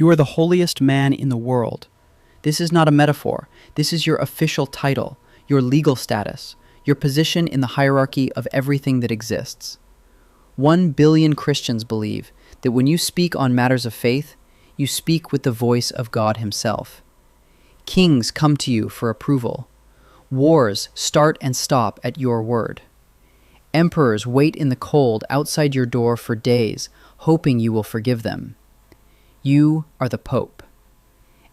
You are the holiest man in the world. This is not a metaphor. This is your official title, your legal status, your position in the hierarchy of everything that exists. 1 billion Christians believe that when you speak on matters of faith, you speak with the voice of God Himself. Kings come to you for approval. Wars start and stop at your word. Emperors wait in the cold outside your door for days, hoping you will forgive them. You are the Pope.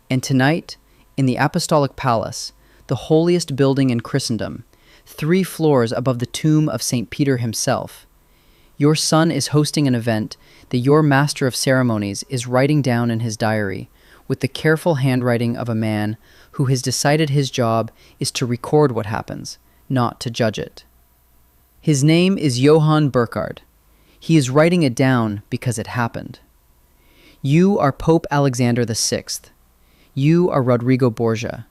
And tonight, in the Apostolic Palace, the holiest building in Christendom, 3 floors above the tomb of St. Peter himself, your son is hosting an event that your master of ceremonies is writing down in his diary with the careful handwriting of a man who has decided his job is to record what happens, not to judge it. His name is Johann Burkhard. He is writing it down because it happened. You are Pope Alexander VI. You are Rodrigo Borgia.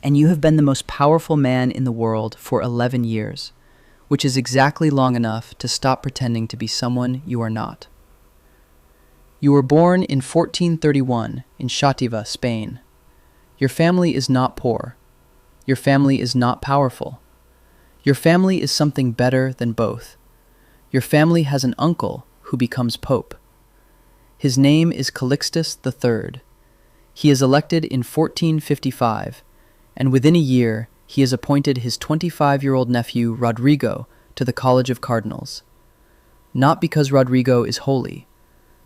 And you have been the most powerful man in the world for 11 years, which is exactly long enough to stop pretending to be someone you are not. You were born in 1431 in Xàtiva, Spain. Your family is not poor. Your family is not powerful. Your family is something better than both. Your family has an uncle who becomes Pope. His name is Calixtus III. He is elected in 1455, and within a year he has appointed his 25-year-old nephew Rodrigo to the College of Cardinals. Not because Rodrigo is holy,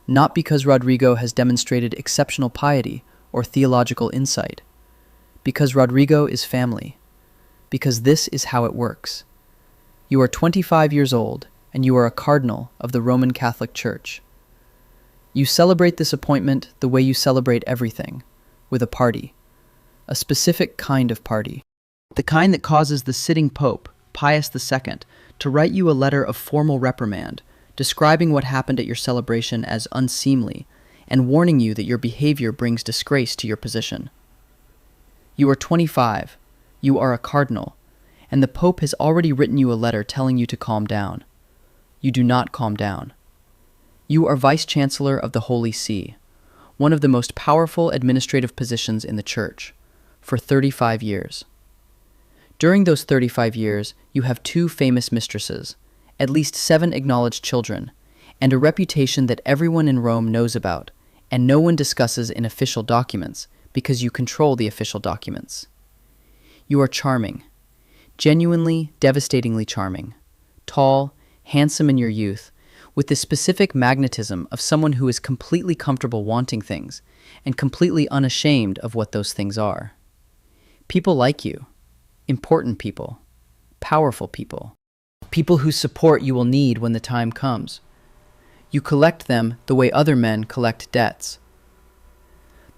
not because Rodrigo has demonstrated exceptional piety or theological insight, because Rodrigo is family, because this is how it works. You are 25 years old, and you are a cardinal of the Roman Catholic Church. You celebrate this appointment the way you celebrate everything, with a party. A specific kind of party. The kind that causes the sitting Pope, Pius II, to write you a letter of formal reprimand, describing what happened at your celebration as unseemly, and warning you that your behavior brings disgrace to your position. You are 25, you are a cardinal, and the Pope has already written you a letter telling you to calm down. You do not calm down. You are Vice-Chancellor of the Holy See, one of the most powerful administrative positions in the Church, for 35 years. During those 35 years, you have 2 famous mistresses, at least 7 acknowledged children, and a reputation that everyone in Rome knows about, and no one discusses in official documents, because you control the official documents. You are charming, genuinely, devastatingly charming, tall, handsome in your youth, with the specific magnetism of someone who is completely comfortable wanting things, and completely unashamed of what those things are. People like you. Important people. Powerful people. People whose support you will need when the time comes. You collect them the way other men collect debts.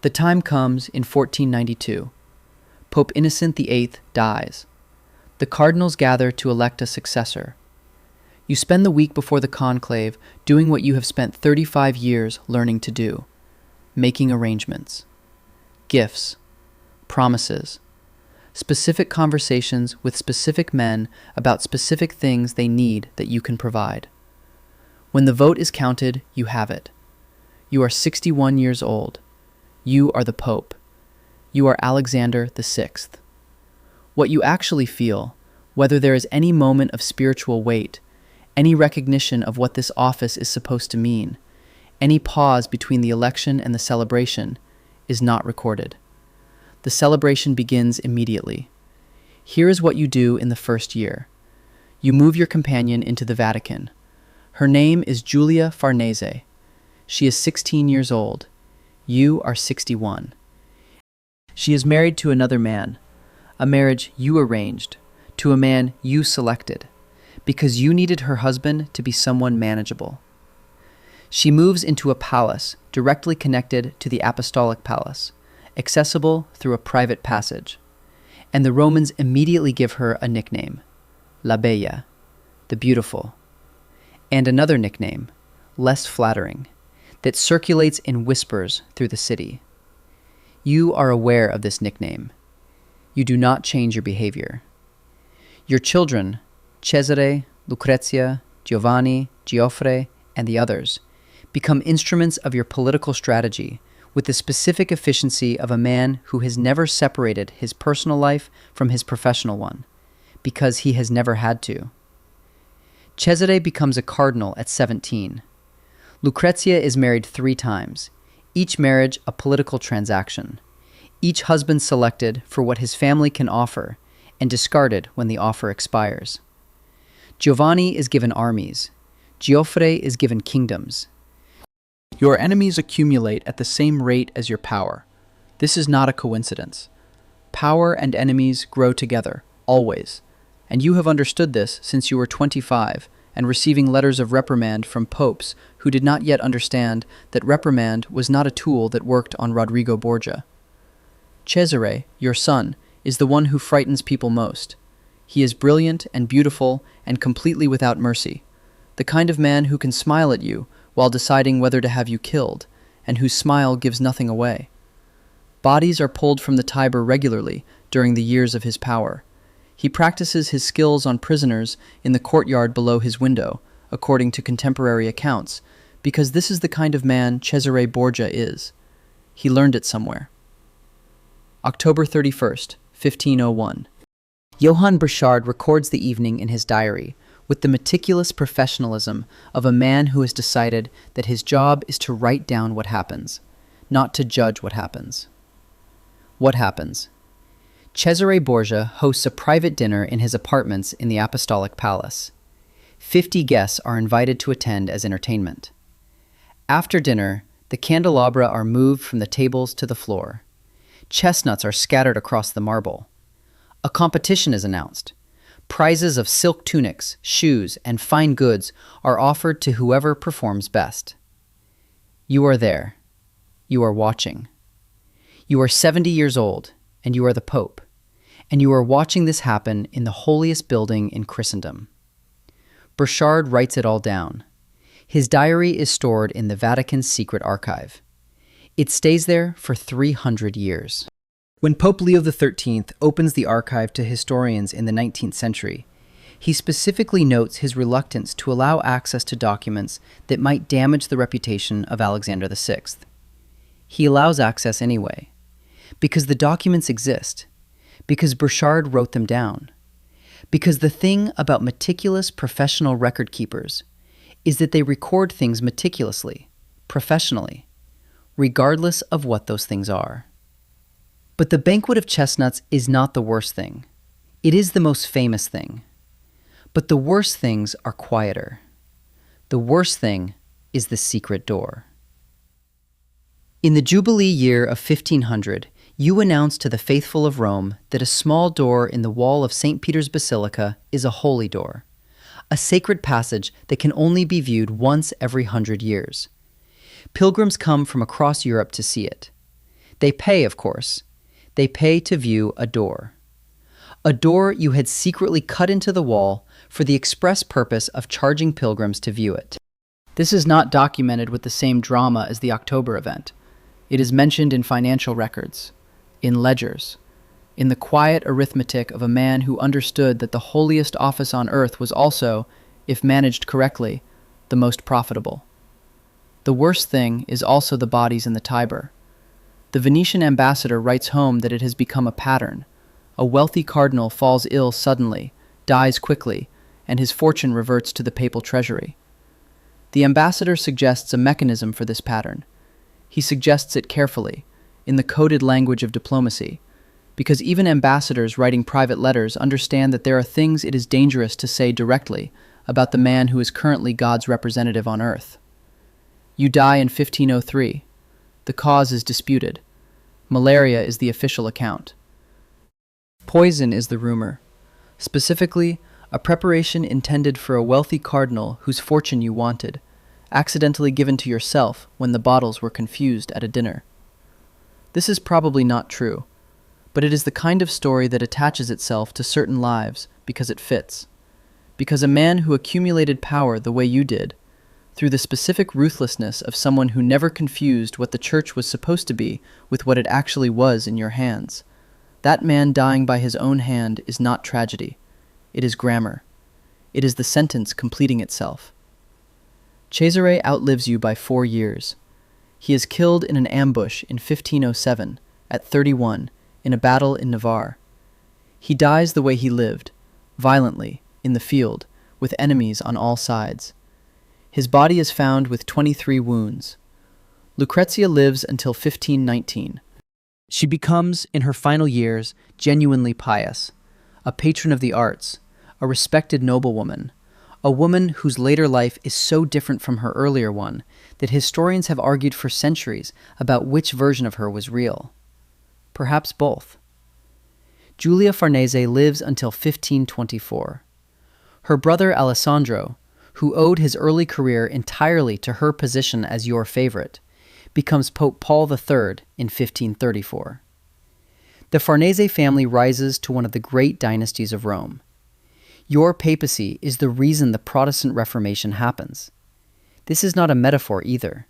The time comes in 1492. Pope Innocent VIII dies. The cardinals gather to elect a successor. You spend the week before the conclave doing what you have spent 35 years learning to do, making arrangements, gifts, promises, specific conversations with specific men about specific things they need that you can provide. When the vote is counted, you have it. You are 61 years old. You are the Pope. You are Alexander VI. What you actually feel, whether there is any moment of spiritual weight, any recognition of what this office is supposed to mean, any pause between the election and the celebration, is not recorded. The celebration begins immediately. Here is what you do in the first year. You move your companion into the Vatican. Her name is Giulia Farnese. She is 16 years old. You are 61. She is married to another man, a marriage you arranged, to a man you selected, because you needed her husband to be someone manageable. She moves into a palace directly connected to the Apostolic Palace, accessible through a private passage, and the Romans immediately give her a nickname, La Bella, the beautiful, and another nickname, less flattering, that circulates in whispers through the city. You are aware of this nickname. You do not change your behavior. Your children, Cesare, Lucrezia, Giovanni, Geoffrey, and the others, become instruments of your political strategy with the specific efficiency of a man who has never separated his personal life from his professional one, because he has never had to. Cesare becomes a cardinal at 17. Lucrezia is married 3 times, each marriage a political transaction, each husband selected for what his family can offer and discarded when the offer expires. Giovanni is given armies. Geoffrey is given kingdoms. Your enemies accumulate at the same rate as your power. This is not a coincidence. Power and enemies grow together, always, and you have understood this since you were 25 and receiving letters of reprimand from popes who did not yet understand that reprimand was not a tool that worked on Rodrigo Borgia. Cesare, your son, is the one who frightens people most. He is brilliant and beautiful and completely without mercy, the kind of man who can smile at you while deciding whether to have you killed, and whose smile gives nothing away. Bodies are pulled from the Tiber regularly during the years of his power. He practices his skills on prisoners in the courtyard below his window, according to contemporary accounts, because this is the kind of man Cesare Borgia is. He learned it somewhere. October 31st, 1501. Johann Burchard records the evening in his diary with the meticulous professionalism of a man who has decided that his job is to write down what happens, not to judge what happens. What happens? Cesare Borgia hosts a private dinner in his apartments in the Apostolic Palace. 50 guests are invited to attend as entertainment. After dinner, the candelabra are moved from the tables to the floor. Chestnuts are scattered across the marble. A competition is announced. Prizes of silk tunics, shoes, and fine goods are offered to whoever performs best. You are there. You are watching. You are 70 years old, and you are the Pope, and you are watching this happen in the holiest building in Christendom. Burchard writes it all down. His diary is stored in the Vatican's secret archive. It stays there for 300 years. When Pope Leo XIII opens the archive to historians in the 19th century, he specifically notes his reluctance to allow access to documents that might damage the reputation of Alexander VI. He allows access anyway, because the documents exist, because Burchard wrote them down, because the thing about meticulous professional record keepers is that they record things meticulously, professionally, regardless of what those things are. But the banquet of chestnuts is not the worst thing. It is the most famous thing. But the worst things are quieter. The worst thing is the secret door. In the Jubilee year of 1500, you announced to the faithful of Rome that a small door in the wall of St. Peter's Basilica is a holy door, a sacred passage that can only be viewed once every 100 years. Pilgrims come from across Europe to see it. They pay, of course. They pay to view a door you had secretly cut into the wall for the express purpose of charging pilgrims to view it. This is not documented with the same drama as the October event. It is mentioned in financial records, in ledgers, in the quiet arithmetic of a man who understood that the holiest office on earth was also, if managed correctly, the most profitable. The worst thing is also the bodies in the Tiber. The Venetian ambassador writes home that it has become a pattern. A wealthy cardinal falls ill suddenly, dies quickly, and his fortune reverts to the papal treasury. The ambassador suggests a mechanism for this pattern. He suggests it carefully, in the coded language of diplomacy, because even ambassadors writing private letters understand that there are things it is dangerous to say directly about the man who is currently God's representative on earth. You die in 1503. The cause is disputed. Malaria is the official account. Poison is the rumor. Specifically, a preparation intended for a wealthy cardinal whose fortune you wanted, accidentally given to yourself when the bottles were confused at a dinner. This is probably not true, but it is the kind of story that attaches itself to certain lives because it fits. Because a man who accumulated power the way you did, through the specific ruthlessness of someone who never confused what the church was supposed to be with what it actually was in your hands. That man dying by his own hand is not tragedy. It is grammar. It is the sentence completing itself. Cesare outlives you by 4 years. He is killed in an ambush in 1507, at 31, in a battle in Navarre. He dies the way he lived, violently, in the field, with enemies on all sides. His body is found with 23 wounds. Lucrezia lives until 1519. She becomes, in her final years, genuinely pious, a patron of the arts, a respected noblewoman, a woman whose later life is so different from her earlier one that historians have argued for centuries about which version of her was real. Perhaps both. Giulia Farnese lives until 1524. Her brother Alessandro, who owed his early career entirely to her position as your favorite, becomes Pope Paul III in 1534. The Farnese family rises to one of the great dynasties of Rome. Your papacy is the reason the Protestant Reformation happens. This is not a metaphor either.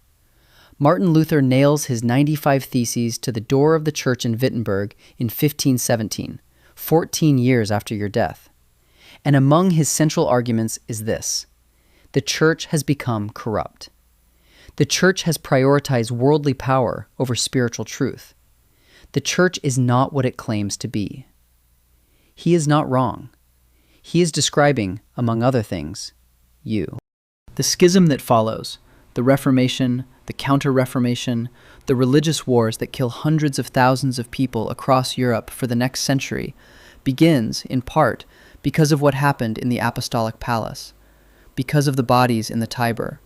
Martin Luther nails his 95 Theses to the door of the church in Wittenberg in 1517, 14 years after your death. And among his central arguments is this: the church has become corrupt. The church has prioritized worldly power over spiritual truth. The church is not what it claims to be. He is not wrong. He is describing, among other things, you. The schism that follows, the Reformation, the Counter-Reformation, the religious wars that kill hundreds of thousands of people across Europe for the next century, begins, in part, because of what happened in the Apostolic Palace, because of the bodies in the Tiber,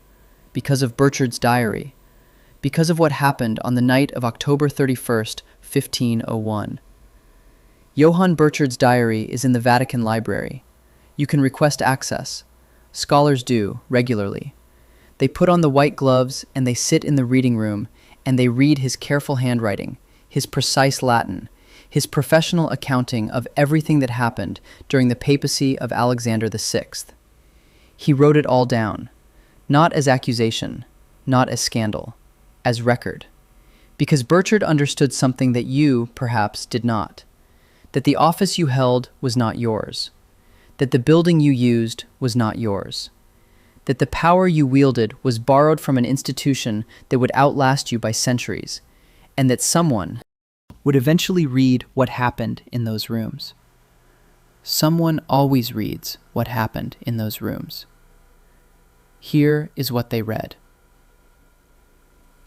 because of Burchard's diary, because of what happened on the night of October 31st, 1501. Johann Burchard's diary is in the Vatican Library. You can request access. Scholars do, regularly. They put on the white gloves and they sit in the reading room and they read his careful handwriting, his precise Latin, his professional accounting of everything that happened during the papacy of Alexander VI. He wrote it all down, not as accusation, not as scandal, as record. Because Burchard understood something that you, perhaps, did not. That the office you held was not yours. That the building you used was not yours. That the power you wielded was borrowed from an institution that would outlast you by centuries, and that someone would eventually read what happened in those rooms. Someone always reads what happened in those rooms. Here is what they read.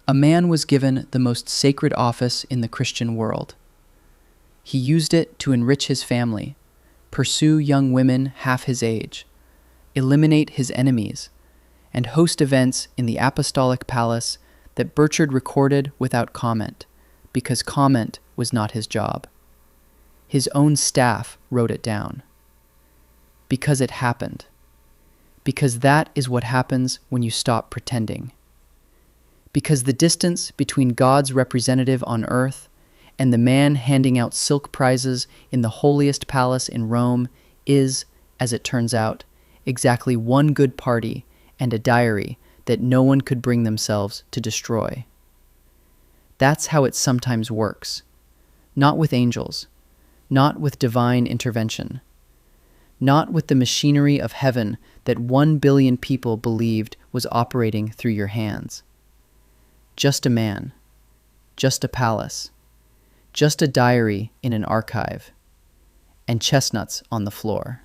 A man was given the most sacred office in the Christian world. He used it to enrich his family, pursue young women half his age, eliminate his enemies, and host events in the Apostolic Palace that Burchard recorded without comment, because comment was not his job. His own staff wrote it down. Because it happened. Because that is what happens when you stop pretending. Because the distance between God's representative on earth and the man handing out silk prizes in the holiest palace in Rome is, as it turns out, exactly one good party and a diary that no one could bring themselves to destroy. That's how it sometimes works. Not with angels, not with divine intervention, not with the machinery of heaven that 1 billion people believed was operating through your hands. Just a man, just a palace, just a diary in an archive, and chestnuts on the floor.